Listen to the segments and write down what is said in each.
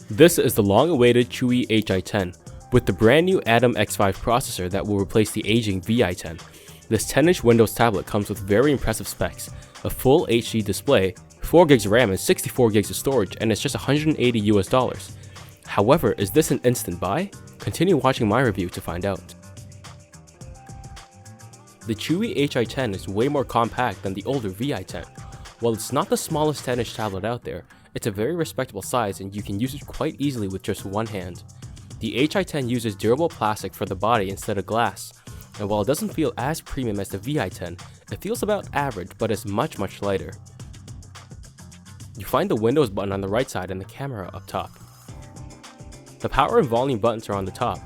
This is the long-awaited Chuwi Hi10, with the brand new Atom X5 processor that will replace the aging Vi10. This 10-inch Windows tablet comes with very impressive specs, a full HD display, 4GB of RAM and 64GB of storage, and it's just $180 US. However, is this an instant buy? Continue watching my review to find out. The Chuwi Hi10 is way more compact than the older Vi10. While it's not the smallest 10-inch tablet out there, it's a very respectable size and you can use it quite easily with just one hand. The Hi10 uses durable plastic for the body instead of glass, and while it doesn't feel as premium as the Vi10, it feels about average but is much lighter. You find the Windows button on the right side and the camera up top. The power and volume buttons are on the top.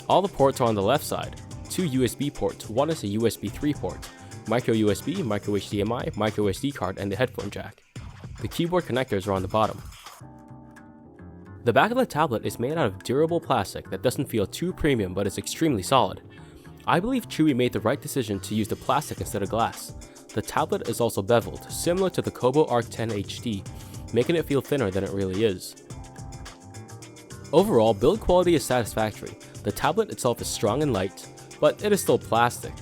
All the ports are on the left side. 2 USB ports, one is a USB 3 port, micro USB, micro HDMI, micro SD card, and the headphone jack. The keyboard connectors are on the bottom. The back of the tablet is made out of durable plastic that doesn't feel too premium but is extremely solid. I believe Chuwi made the right decision to use the plastic instead of glass. The tablet is also beveled, similar to the Kobo Arc 10 HD, making it feel thinner than it really is. Overall, build quality is satisfactory. The tablet itself is strong and light, but it is still plastic.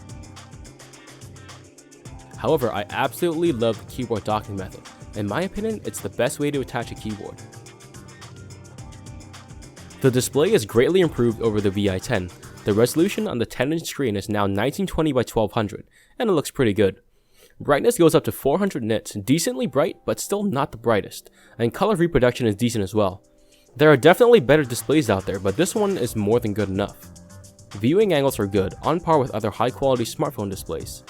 However, I absolutely love the keyboard docking method. In my opinion, it's the best way to attach a keyboard. The display is greatly improved over the Vi10. The resolution on the 10-inch screen is now 1920 by 1200, and it looks pretty good. Brightness goes up to 400 nits, decently bright, but still not the brightest, and color reproduction is decent as well. There are definitely better displays out there, but this one is more than good enough. Viewing angles are good, on par with other high-quality smartphone displays.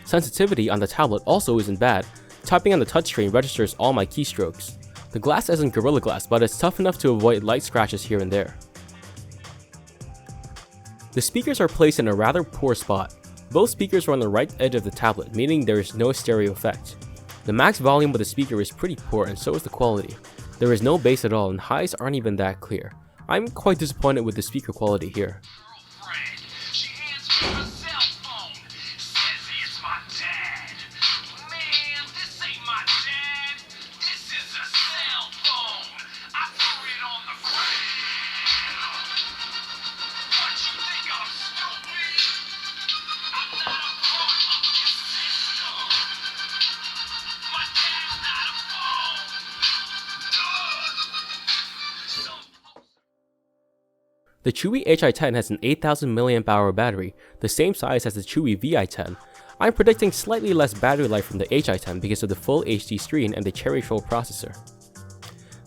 Sensitivity on the tablet also isn't bad. Typing on the touchscreen registers all my keystrokes. The glass isn't Gorilla Glass, but it's tough enough to avoid light scratches here and there. The speakers are placed in a rather poor spot. Both speakers are on the right edge of the tablet, meaning there is no stereo effect. The max volume of the speaker is pretty poor and so is the quality. There is no bass at all and highs aren't even that clear. I'm quite disappointed with the speaker quality here. The Chuwi Hi10 has an 8000 mAh battery, the same size as the Chuwi Vi10. I'm predicting slightly less battery life from the Hi10 because of the full HD screen and the Cherry Troll processor.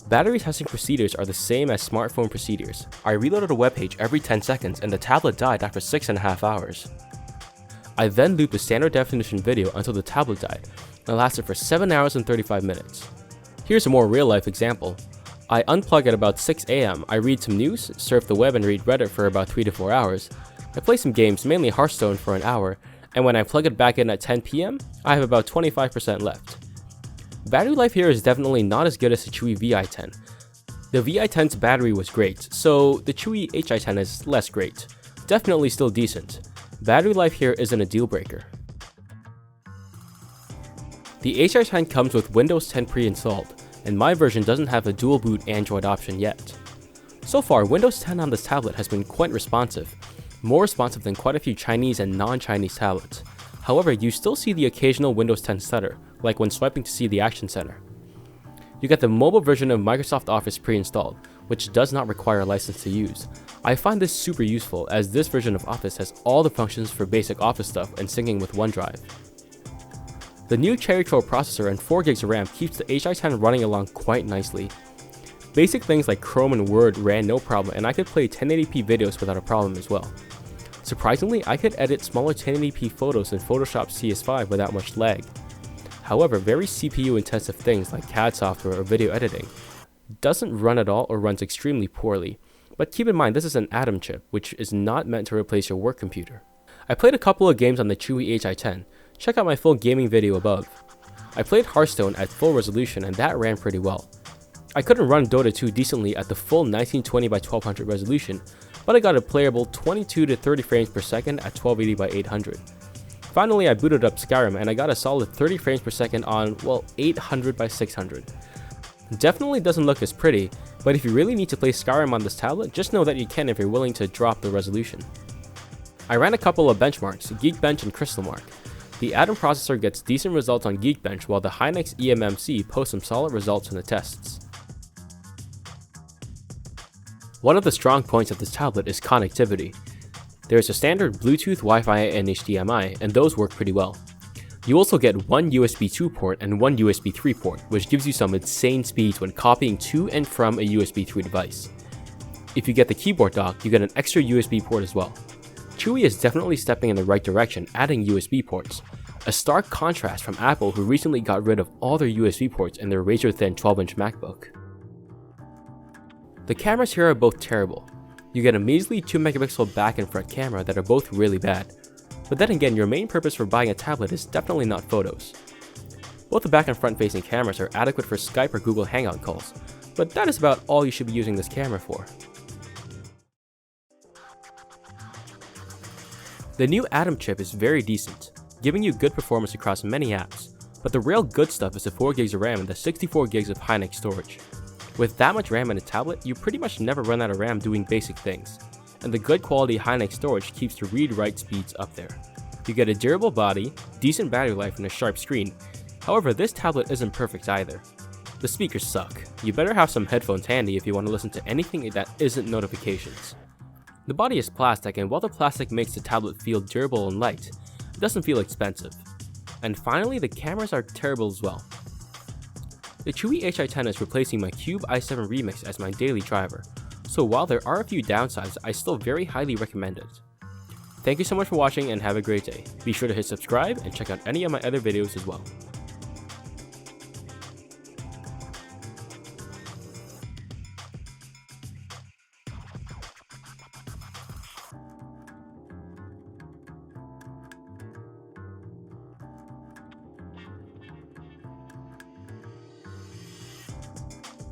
Battery testing procedures are the same as smartphone procedures. I reloaded a webpage every 10 seconds and the tablet died after 6.5 hours. I then looped a standard definition video until the tablet died, and it lasted for 7 hours and 35 minutes. Here's a more real life example. I unplug at about 6 AM, I read some news, surf the web and read Reddit for about 3 to 4 hours. I play some games, mainly Hearthstone, for an hour, and when I plug it back in at 10 PM, I have about 25% left. Battery life here is definitely not as good as the Chuwi Vi10. The Vi10's battery was great, so the Chuwi Hi10 is less great. Definitely still decent. Battery life here isn't a deal breaker. The Hi10 comes with Windows 10 pre-installed, and my version doesn't have a dual boot Android option yet. So far, Windows 10 on this tablet has been quite responsive, more responsive than quite a few Chinese and non-Chinese tablets. However, you still see the occasional Windows 10 stutter, like when swiping to see the Action Center. You get the mobile version of Microsoft Office pre-installed, which does not require a license to use. I find this super useful as this version of Office has all the functions for basic Office stuff and syncing with OneDrive. The new Cherry Troll processor and 4GB of RAM keeps the Hi10 running along quite nicely. Basic things like Chrome and Word ran no problem, and I could play 1080p videos without a problem as well. Surprisingly, I could edit smaller 1080p photos in Photoshop CS5 without much lag. However, very CPU intensive things like CAD software or video editing doesn't run at all or runs extremely poorly. But keep in mind, this is an Atom chip, which is not meant to replace your work computer. I played a couple of games on the Chuwi Hi10. Check out my full gaming video above. I played Hearthstone at full resolution and that ran pretty well. I couldn't run Dota 2 decently at the full 1920 by 1200 resolution, but I got a playable 22 to 30 frames per second at 1280 by 800. Finally, I booted up Skyrim and I got a solid 30 frames per second on, well, 800 by 600. Definitely doesn't look as pretty, but if you really need to play Skyrim on this tablet, just know that you can if you're willing to drop the resolution. I ran a couple of benchmarks, Geekbench and Crystalmark. The Atom processor gets decent results on Geekbench while the Hynix eMMC posts some solid results in the tests. One of the strong points of this tablet is connectivity. There is a standard Bluetooth, Wi-Fi, and HDMI, and those work pretty well. You also get one USB 2 port and one USB 3 port, which gives you some insane speeds when copying to and from a USB 3 device. If you get the keyboard dock, you get an extra USB port as well. Chuwi is definitely stepping in the right direction, adding USB ports, a stark contrast from Apple, who recently got rid of all their USB ports in their razor-thin 12-inch MacBook. The cameras here are both terrible. You get a measly 2MP back and front camera that are both really bad. But then again, your main purpose for buying a tablet is definitely not photos. Both the back and front facing cameras are adequate for Skype or Google Hangout calls, but that is about all you should be using this camera for. The new Atom chip is very decent, giving you good performance across many apps, but the real good stuff is the 4GB of RAM and the 64GB of Hynix storage. With that much RAM in a tablet, you pretty much never run out of RAM doing basic things, and the good quality Hynix storage keeps the read-write speeds up there. You get a durable body, decent battery life, and a sharp screen. However, this tablet isn't perfect either. The speakers suck. You better have some headphones handy if you want to listen to anything that isn't notifications. The body is plastic, and while the plastic makes the tablet feel durable and light, it doesn't feel expensive. And finally, the cameras are terrible as well. The Chuwi Hi10 is replacing my Cube i7 Remix as my daily driver, so while there are a few downsides, I still very highly recommend it. Thank you so much for watching and have a great day. Be sure to hit subscribe and check out any of my other videos as well.